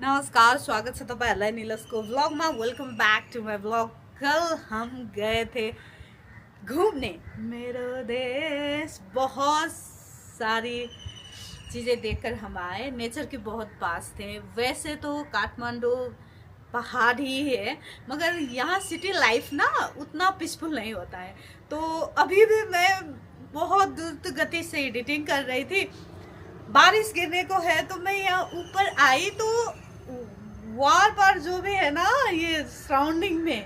नमस्कार, स्वागत છે તમારા નીલસ્કો વ્લોગમાં। Welcome back to my vlog. कल हम गए थे घूमने मेरा देश। बहुत सारी चीज़ें देखकर हम आए, नेचर के बहुत पास थे। वैसे तो काठमांडू पहाड़ ही है, मगर यहाँ सिटी लाइफ ना उतना पीसफुल नहीं होता है। तो अभी भी मैं बहुत द्रुत गति से एडिटिंग कर रही थी, बारिश गिरने को है, तो मैं यहाँ ऊपर आई तो वॉल पर जो भी है ना ये सराउंडिंग में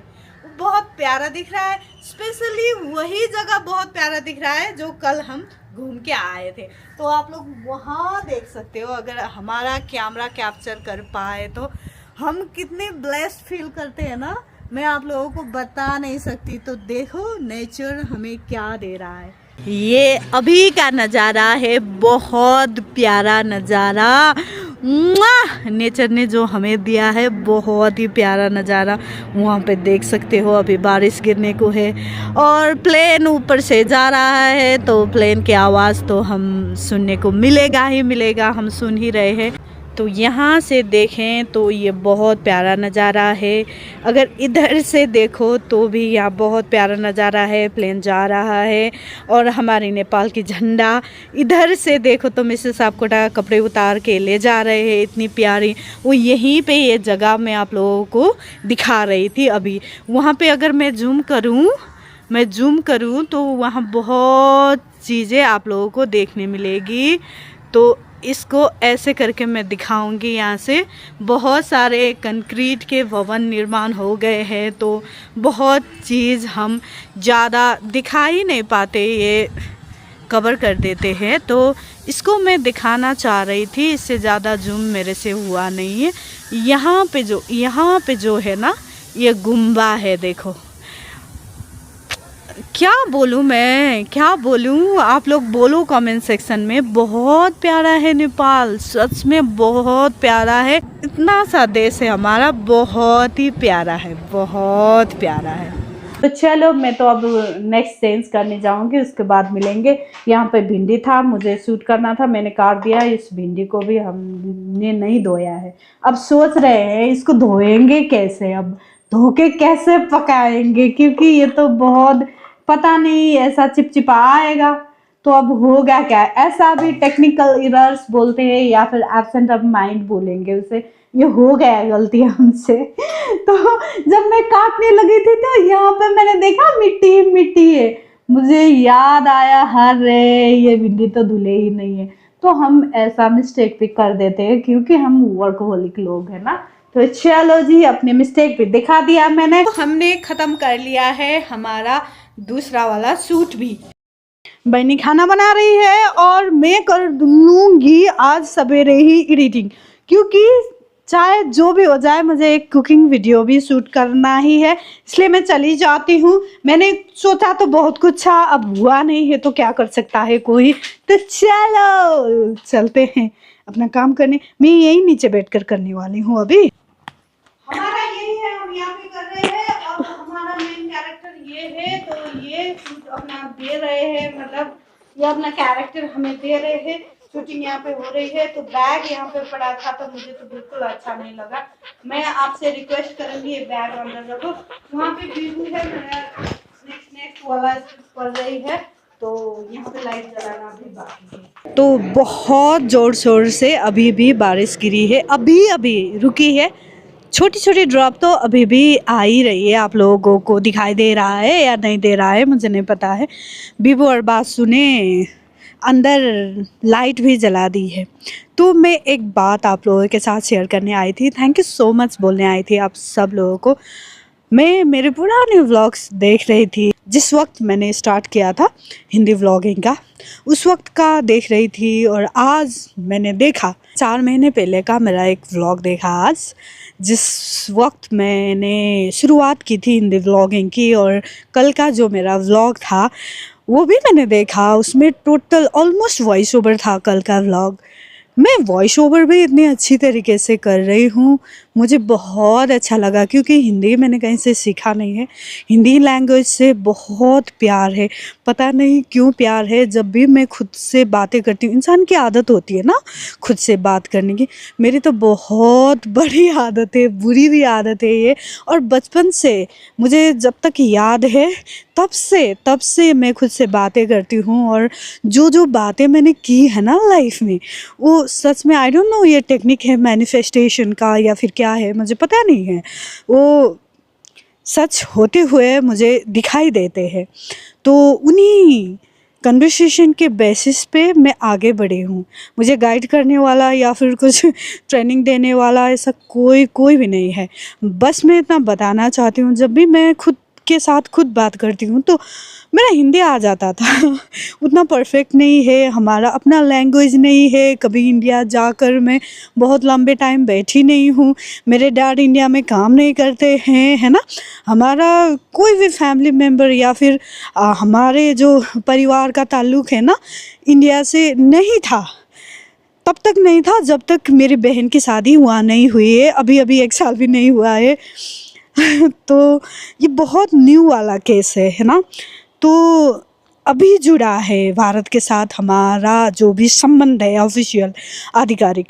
बहुत प्यारा दिख रहा है। स्पेशली वही जगह बहुत प्यारा दिख रहा है जो कल हम घूम के आए थे। तो आप लोग वहाँ देख सकते हो, अगर हमारा कैमरा कैप्चर कर पाए तो हम कितने ब्लेस्ड फील करते हैं ना, मैं आप लोगों को बता नहीं सकती। तो देखो नेचर हमें क्या दे रहा है। ये अभी का नज़ारा है, बहुत प्यारा नज़ारा। नेचर ने जो हमें दिया है बहुत ही प्यारा नज़ारा। वहाँ पे देख सकते हो अभी बारिश गिरने को है और प्लेन ऊपर से जा रहा है, तो प्लेन की आवाज़ तो हम सुनने को मिलेगा ही मिलेगा, हम सुन ही रहे हैं। तो यहाँ से देखें तो ये बहुत प्यारा नज़ारा है। अगर इधर से देखो तो भी यहाँ बहुत प्यारा नज़ारा है, प्लेन जा रहा है और हमारी नेपाल की झंडा। इधर से देखो तो मिसेस सापकोटा कपड़े उतार के ले जा रहे हैं, इतनी प्यारी। वो यहीं पे ये जगह मैं आप लोगों को दिखा रही थी अभी। वहाँ पे अगर मैं जूम करूँ तो वहाँ बहुत चीज़ें आप लोगों को देखने मिलेगी। तो इसको ऐसे करके मैं दिखाऊंगी। यहाँ से बहुत सारे कंक्रीट के भवन निर्माण हो गए हैं, तो बहुत चीज़ हम ज़्यादा दिखा ही नहीं पाते, ये कवर कर देते हैं। तो इसको मैं दिखाना चाह रही थी, इससे ज़्यादा जूम मेरे से हुआ नहीं है। यहाँ पे जो है ना ये गुम्बा है, देखो। क्या बोलूँ, आप लोग बोलो कमेंट सेक्शन में। बहुत प्यारा है नेपाल, सच में बहुत प्यारा है। इतना सा देश है हमारा, बहुत ही प्यारा है, बहुत प्यारा है। तो चलो मैं तो अब नेक्स्ट चेंज करने जाऊंगी, उसके बाद मिलेंगे। यहाँ पे भिंडी था, मुझे शूट करना था, मैंने काट दिया। इस भिंडी को भी हमने नहीं धोया है। अब सोच रहे हैं इसको धोएंगे कैसे, अब धो के कैसे पकाएंगे, क्योंकि ये तो बहुत पता नहीं ऐसा चिपचिपा आएगा। तो अब होगा क्या, ऐसा भी टेक्निकल एरर्स बोलते हैं या फिर एब्सेंट ऑफ माइंड बोलेंगे उसे। ये हो गया गलती हमसे। तो जब मैं काटने लगी थी तो यहाँ पे मैंने देखा मिट्टी है, मुझे याद आया अरे ये भिंडी तो धुले ही नहीं है। तो हम ऐसा मिस्टेक भी कर देते हैं क्योंकि हम वर्कहोलिक लोग हैं ना। तो चलो जी, अपने मिस्टेक भी दिखा दिया मैंने। तो हमने ख़त्म कर लिया है हमारा दूसरा वाला सूट भी। बहनी खाना बना रही है और मैं कर लूँगी आज सवेरे ही एडिटिंग, क्योंकि चाहे जो भी हो जाए मुझे एक कुकिंग वीडियो भी शूट करना ही है, इसलिए मैं चली जाती हूँ। मैंने सोचा तो बहुत कुछ था, अब हुआ नहीं है तो क्या कर सकता है कोई। तो चलो चलते हैं अपना काम करने। मैं यही नीचे बैठकर करने वाली हूँ अभी। हमारा यही है, हम यहाँ पे कर रहे हैं। अब हमारा मेन कैरेक्टर ये है, तो ये शूट अपना दे रहे हैं, मतलब ये अपना कैरेक्टर हमें दे रहे हैं। शूटिंग यहाँ पे हो रही है। तो बैग यहाँ पे पड़ा था तो मुझे तो बिल्कुल अच्छा नहीं लगा। मैं आपसे रिक्वेस्ट करूंगी ये बैग अंदर रखो। वहाँ पे बिजली है, मेरा नेक्स्ट वाला पड़ रही है, तो यहाँ पे लाइट जलाना भी बाकी है। तो बहुत जोर शोर से अभी भी बारिश गिरी है, अभी रुकी है। छोटी छोटी ड्रॉप तो अभी भी आ ही रही है। आप लोगों को दिखाई दे रहा है या नहीं दे रहा है मुझे नहीं पता है। बीबू और बासु ने अंदर लाइट भी जला दी है। तो मैं एक बात आप लोगों के साथ शेयर करने आई थी, थैंक यू सो मच बोलने आई थी आप सब लोगों को। मैं मेरे पुराने व्लॉग्स देख रही थी, जिस वक्त मैंने स्टार्ट किया था हिंदी व्लॉगिंग का, उस वक्त का देख रही थी। और आज मैंने देखा 4 महीने पहले का मेरा एक व्लॉग देखा आज, जिस वक्त मैंने शुरुआत की थी हिंदी व्लॉगिंग की। और कल का जो मेरा व्लॉग था वो भी मैंने देखा, उसमें टोटल ऑलमोस्ट वॉइस ओवर था कल का व्लॉग। मैं वॉइस ओवर भी इतनी अच्छी तरीके से कर रही हूँ, मुझे बहुत अच्छा लगा क्योंकि हिंदी मैंने कहीं से सीखा नहीं है। हिंदी लैंग्वेज से बहुत प्यार है, पता नहीं क्यों प्यार है। जब भी मैं खुद से बातें करती हूँ, इंसान की आदत होती है ना खुद से बात करने की, मेरी तो बहुत बड़ी आदत है, बुरी भी आदत है ये। और बचपन से मुझे जब तक याद है तब से मैं खुद से बातें करती हूँ। और जो जो बातें मैंने की है ना लाइफ में, वो सच में आई डोंट नो ये टेक्निक है मैनिफेस्टेशन का या फिर क्या है, मुझे पता नहीं है। वो सच होते हुए मुझे दिखाई देते हैं। तो उन्हीं कन्वर्सेशन के बेसिस पे मैं आगे बढ़ी हूँ। मुझे गाइड करने वाला या फिर कुछ ट्रेनिंग देने वाला ऐसा कोई भी नहीं है। बस मैं इतना बताना चाहती हूँ, जब भी मैं खुद के साथ खुद बात करती हूँ तो मेरा हिंदी आ जाता था उतना परफेक्ट नहीं है, हमारा अपना लैंग्वेज नहीं है। कभी इंडिया जाकर मैं बहुत लंबे टाइम बैठी नहीं हूँ, मेरे डैड इंडिया में काम नहीं करते हैं, है ना। हमारा कोई भी फैमिली मेम्बर या फिर हमारे जो परिवार का ताल्लुक़ है ना इंडिया से नहीं था। तब तक नहीं था जब तक मेरी बहन की शादी हुआ नहीं हुई है, अभी 1 साल भी नहीं हुआ है तो ये बहुत न्यू वाला केस है ना। तो अभी जुड़ा है भारत के साथ हमारा जो भी संबंध है ऑफिशियल आधिकारिक।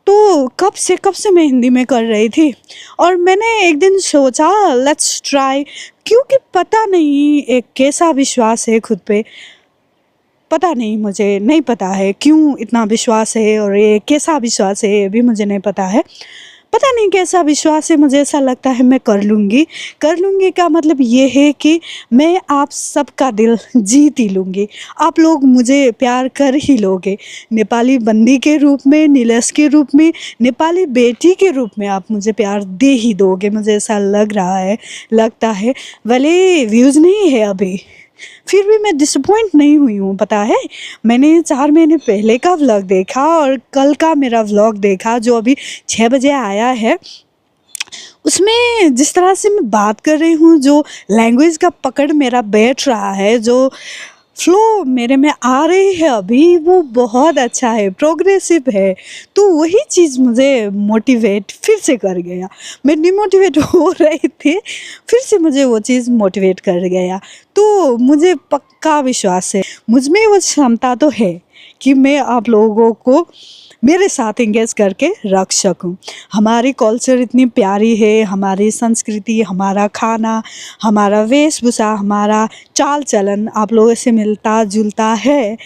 तो कब से मैं हिंदी में कर रही थी और मैंने एक दिन सोचा लेट्स ट्राई, क्योंकि पता नहीं एक कैसा विश्वास है खुद पे, पता नहीं, मुझे नहीं पता है क्यों इतना विश्वास है और ये कैसा विश्वास है ये भी मुझे नहीं पता है। पता नहीं कैसा विश्वास है, मुझे ऐसा लगता है मैं कर लूँगी का मतलब ये है कि मैं आप सबका दिल जीत ही लूँगी, आप लोग मुझे प्यार कर ही लोगे। नेपाली बंदी के रूप में, नीलस के रूप में, नेपाली बेटी के रूप में आप मुझे प्यार दे ही दोगे, मुझे ऐसा लगता है। भले व्यूज़ नहीं है अभी, फिर भी मैं डिसअपॉइंट नहीं हुई हूँ, पता है। मैंने 4 महीने पहले का व्लॉग देखा और कल का मेरा व्लॉग देखा जो अभी 6 बजे आया है। उसमें जिस तरह से मैं बात कर रही हूँ, जो लैंग्वेज का पकड़ मेरा बैठ रहा है, जो फ्लो मेरे में आ रही है अभी, वो बहुत अच्छा है, प्रोग्रेसिव है। तो वही चीज़ मुझे मोटिवेट फिर से कर गया। मैं डिमोटिवेट हो रही थी, फिर से मुझे वो चीज़ मोटिवेट कर गया। तो मुझे पक्का विश्वास है, मुझ में वो क्षमता तो है कि मैं आप लोगों को मेरे साथ इंगेज करके रख सकूं। हमारी कल्चर इतनी प्यारी है, हमारी संस्कृति, हमारा खाना, हमारा वेशभूषा, हमारा चाल चलन आप लोगों से मिलता जुलता है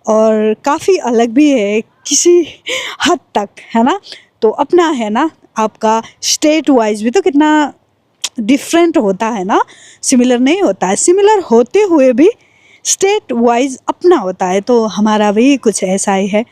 और काफ़ी अलग भी है किसी हद तक, है ना। तो अपना है ना, आपका स्टेट वाइज भी तो कितना डिफरेंट होता है ना, सिमिलर नहीं होता है। सिमिलर होते हुए भी स्टेट वाइज अपना होता है, तो हमारा भी कुछ ऐसा ही है।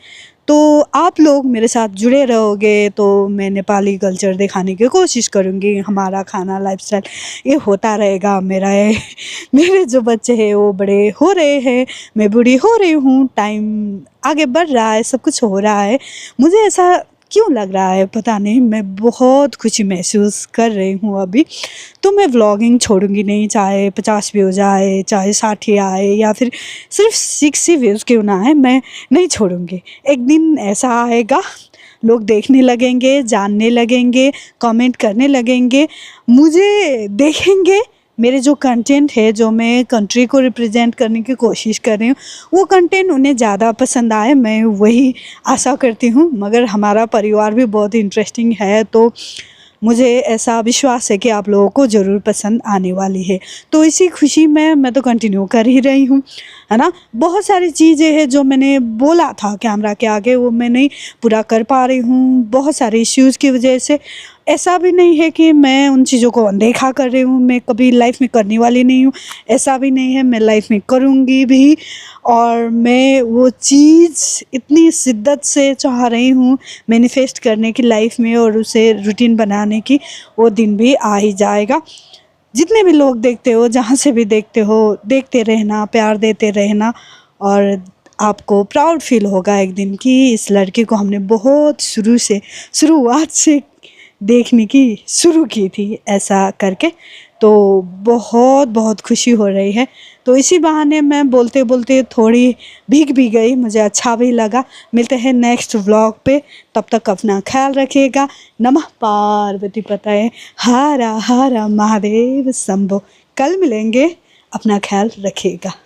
तो आप लोग मेरे साथ जुड़े रहोगे तो मैं नेपाली कल्चर दिखाने की कोशिश करूँगी, हमारा खाना, लाइफस्टाइल ये होता रहेगा। मेरे जो बच्चे हैं वो बड़े हो रहे हैं, मैं बूढ़ी हो रही हूँ, टाइम आगे बढ़ रहा है, सब कुछ हो रहा है। मुझे ऐसा क्यों लग रहा है पता नहीं, मैं बहुत खुशी महसूस कर रही हूँ अभी। तो मैं व्लॉगिंग छोड़ूंगी नहीं, चाहे 50 व्यूज़ आए, चाहे 60 आए या फिर सिर्फ 60 व्यूज़ क्यों ना आए, मैं नहीं छोड़ूंगी। एक दिन ऐसा आएगा, लोग देखने लगेंगे, जानने लगेंगे, कमेंट करने लगेंगे, मुझे देखेंगे। मेरे जो कंटेंट है, जो मैं कंट्री को रिप्रेजेंट करने की कोशिश कर रही हूँ, वो कंटेंट उन्हें ज़्यादा पसंद आए, मैं वही आशा करती हूँ। मगर हमारा परिवार भी बहुत इंटरेस्टिंग है, तो मुझे ऐसा विश्वास है कि आप लोगों को ज़रूर पसंद आने वाली है। तो इसी खुशी में मैं तो कंटिन्यू कर ही रही हूँ, है ना। बहुत सारी चीज़ें हैं जो मैंने बोला था कैमरा के आगे, वो मैं नहीं पूरा कर पा रही हूँ, बहुत सारे इश्यूज़ की वजह से। ऐसा भी नहीं है कि मैं उन चीज़ों को अनदेखा कर रही हूँ, मैं कभी लाइफ में करने वाली नहीं हूँ, ऐसा भी नहीं है, मैं लाइफ में करूँगी भी। और मैं वो चीज़ इतनी शिद्दत से चाह रही हूँ मैनिफेस्ट करने की लाइफ में, और उसे रूटीन बनाने की, वो दिन भी आ ही जाएगा। जितने भी लोग देखते हो, जहाँ से भी देखते हो, देखते रहना, प्यार देते रहना, और आपको प्राउड फील होगा एक दिन कि इस लड़की को हमने बहुत शुरुआत से देखने की शुरू की थी ऐसा करके। तो बहुत बहुत खुशी हो रही है। तो इसी बहाने मैं बोलते बोलते थोड़ी भीग भी गई, मुझे अच्छा भी लगा। मिलते हैं नेक्स्ट व्लॉग पे, तब तक अपना ख्याल रखिएगा। नमः पार्वती पतये, हर हर महादेव शंभो। कल मिलेंगे, अपना ख्याल रखिएगा।